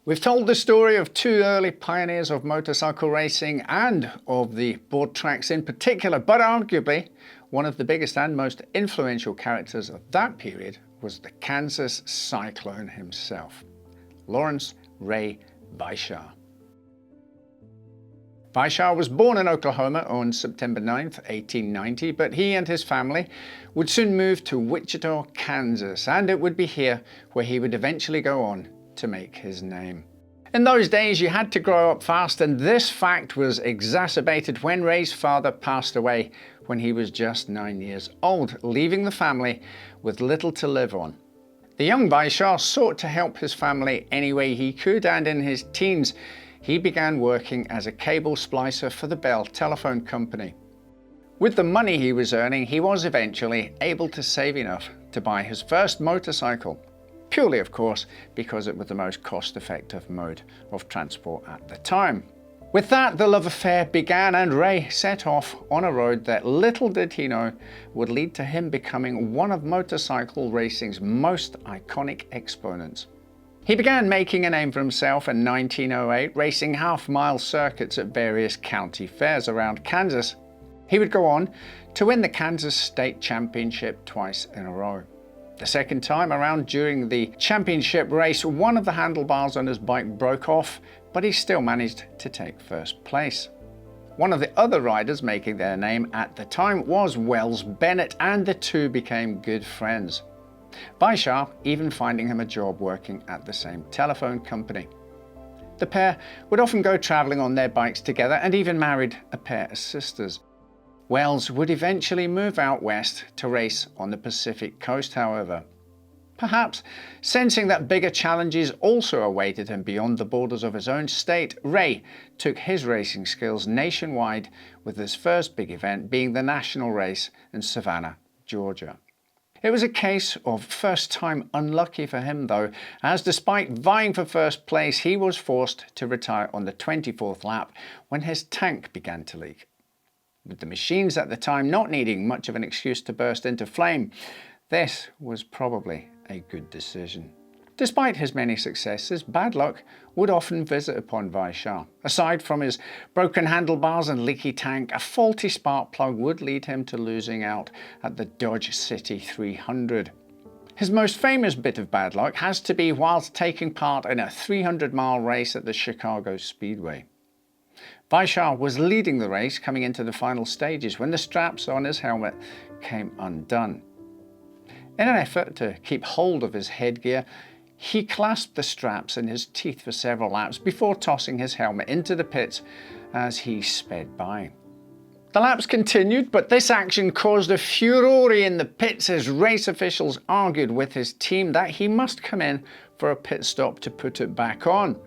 We've told the story of two early pioneers of motorcycle racing and of the board tracks in particular, but arguably one of the biggest and most influential characters of that period was the Kansas Cyclone himself, Lawrence Ray Weishaar. Weishaar was born in Oklahoma on September 9th, 1890, but he and his family would soon move to Wichita, Kansas, and it would be here where he would eventually go on to make his name. In those days, you had to grow up fast, and this fact was exacerbated when Ray's father passed away when he was just 9 years old, leaving the family with little to live on. The young Weishaar sought to help his family any way he could, and in his teens, he began working as a cable splicer for the Bell Telephone Company. With the money he was earning, he was eventually able to save enough to buy his first motorcycle. Purely, of course, because it was the most cost-effective mode of transport at the time. With that, the love affair began, and Ray set off on a road that little did he know would lead to him becoming one of motorcycle racing's most iconic exponents. He began making a name for himself in 1908, racing half-mile circuits at various county fairs around Kansas. He would go on to win the Kansas State Championship twice in a row. The second time around, during the championship race, one of the handlebars on his bike broke off, but he still managed to take first place. One of the other riders making their name at the time was Wells Bennett, and the two became good friends. Weishaar even finding him a job working at the same telephone company. The pair would often go traveling on their bikes together and even married a pair of sisters. Wells would eventually move out west to race on the Pacific coast, however. Perhaps sensing that bigger challenges also awaited him beyond the borders of his own state, Ray took his racing skills nationwide, with his first big event being the national race in Savannah, Georgia. It was a case of first time unlucky for him though, as despite vying for first place, he was forced to retire on the 24th lap when his tank began to leak. With the machines at the time not needing much of an excuse to burst into flame, this was probably a good decision. Despite his many successes, bad luck would often visit upon Weishaar. Aside from his broken handlebars and leaky tank, a faulty spark plug would lead him to losing out at the Dodge City 300. His most famous bit of bad luck has to be whilst taking part in a 300-mile race at the Chicago Speedway. Weishaar was leading the race coming into the final stages when the straps on his helmet came undone. In an effort to keep hold of his headgear, he clasped the straps in his teeth for several laps before tossing his helmet into the pits as he sped by. The laps continued, but this action caused a furore in the pits as race officials argued with his team that he must come in for a pit stop to put it back on.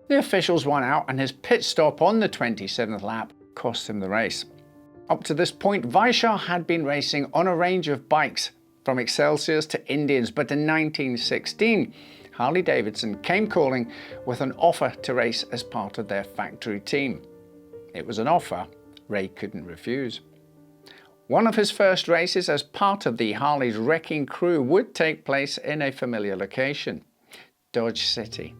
The officials won out, and his pit stop on the 27th lap cost him the race. Up to this point, Weishaar had been racing on a range of bikes, from Excelsiors to Indians, but in 1916, Harley Davidson came calling with an offer to race as part of their factory team. It was an offer Ray couldn't refuse. One of his first races as part of the Harley's wrecking crew would take place in a familiar location, Dodge City.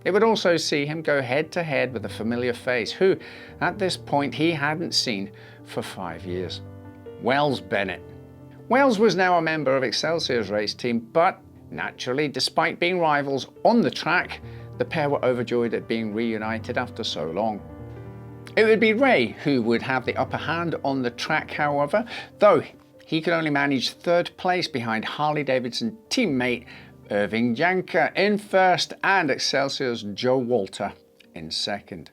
It would also see him go head-to-head with a familiar face who, at this point, he hadn't seen for 5 years. Wells Bennett. Wells was now a member of Excelsior's race team, but naturally, despite being rivals on the track, the pair were overjoyed at being reunited after so long. It would be Ray who would have the upper hand on the track, however, though he could only manage third place behind Harley Davidson teammate Irving Janker in first and Excelsior's Joe Walter in second.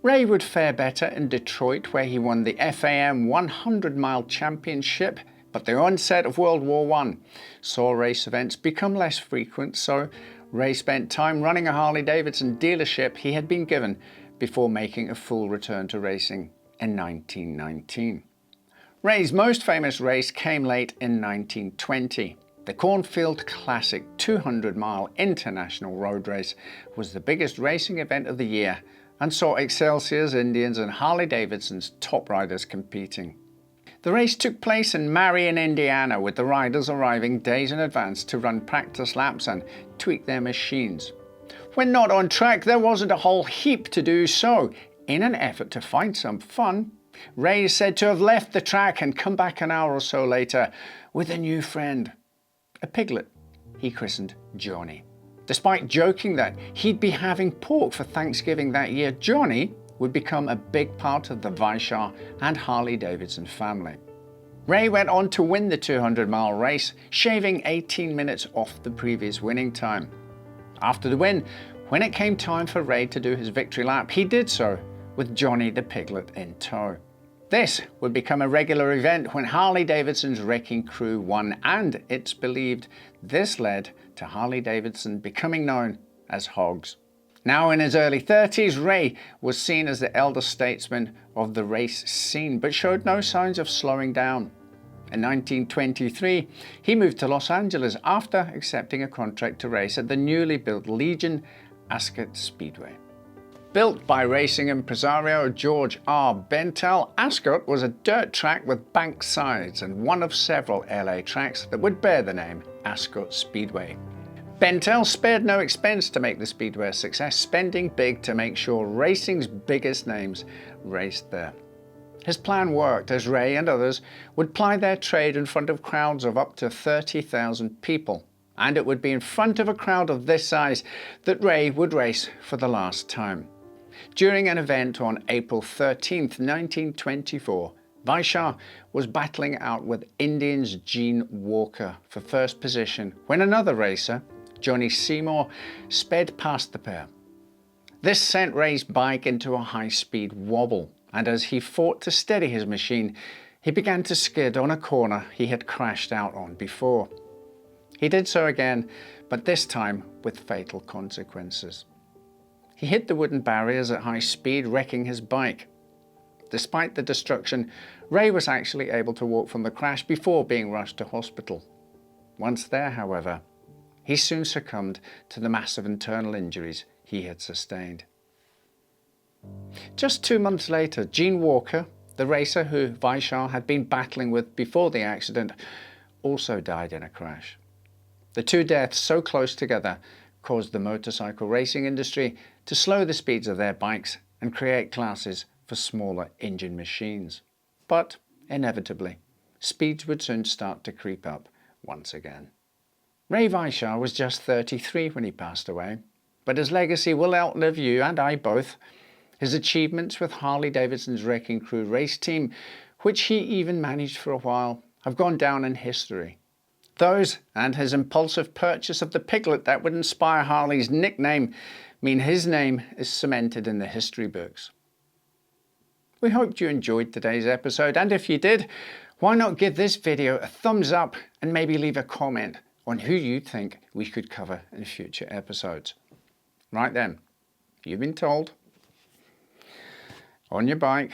Ray would fare better in Detroit, where he won the FAM 100-mile championship, but the onset of World War I saw race events become less frequent, so Ray spent time running a Harley Davidson dealership he had been given before making a full return to racing in 1919. Ray's most famous race came late in 1920. The Cornfield Classic 200-mile international road race was the biggest racing event of the year and saw Excelsior's, Indians and Harley Davidson's top riders competing. The race took place in Marion, Indiana, with the riders arriving days in advance to run practice laps and tweak their machines. When not on track, there wasn't a whole heap to do, so in an effort to find some fun, Ray is said to have left the track and come back an hour or so later with a new friend, a piglet he christened Johnny. Despite joking that he'd be having pork for Thanksgiving that year, Johnny would become a big part of the Weishaar and Harley Davidson family. Ray went on to win the 200-mile race, shaving 18 minutes off the previous winning time. After the win, when it came time for Ray to do his victory lap, he did so with Johnny the piglet in tow. This would become a regular event when Harley Davidson's wrecking crew won, and it's believed this led to Harley Davidson becoming known as Hogs. Now in his early 30s, Ray was seen as the elder statesman of the race scene, but showed no signs of slowing down. In 1923, he moved to Los Angeles after accepting a contract to race at the newly built Legion Ascot Speedway. Built by racing impresario George R. Bentel, Ascot was a dirt track with banked sides and one of several LA tracks that would bear the name Ascot Speedway. Bentel spared no expense to make the speedway a success, spending big to make sure racing's biggest names raced there. His plan worked, as Ray and others would ply their trade in front of crowds of up to 30,000 people. And it would be in front of a crowd of this size that Ray would race for the last time. During an event on April 13, 1924, Weishaar was battling out with Indian's Gene Walker for first position when another racer, Johnny Seymour, sped past the pair. This sent Ray's bike into a high-speed wobble, and as he fought to steady his machine, he began to skid on a corner he had crashed out on before. He did so again, but this time with fatal consequences. He hit the wooden barriers at high speed, wrecking his bike. Despite the destruction, Ray was actually able to walk from the crash before being rushed to hospital. Once there, however, he soon succumbed to the massive internal injuries he had sustained. Just 2 months later, Gene Walker, the racer who Weishaar had been battling with before the accident, also died in a crash. The two deaths so close together caused the motorcycle racing industry to slow the speeds of their bikes and create classes for smaller engine machines. But inevitably, speeds would soon start to creep up once again. Ray Weishaar was just 33 when he passed away, but his legacy will outlive you and I both. His achievements with Harley Davidson's wrecking crew race team, which he even managed for a while, have gone down in history. Those and his impulsive purchase of the piglet that would inspire Harley's nickname mean his name is cemented in the history books. We hoped you enjoyed today's episode, and if you did, why not give this video a thumbs up and maybe leave a comment on who you think we could cover in future episodes. Right then, you've been told. On your bike,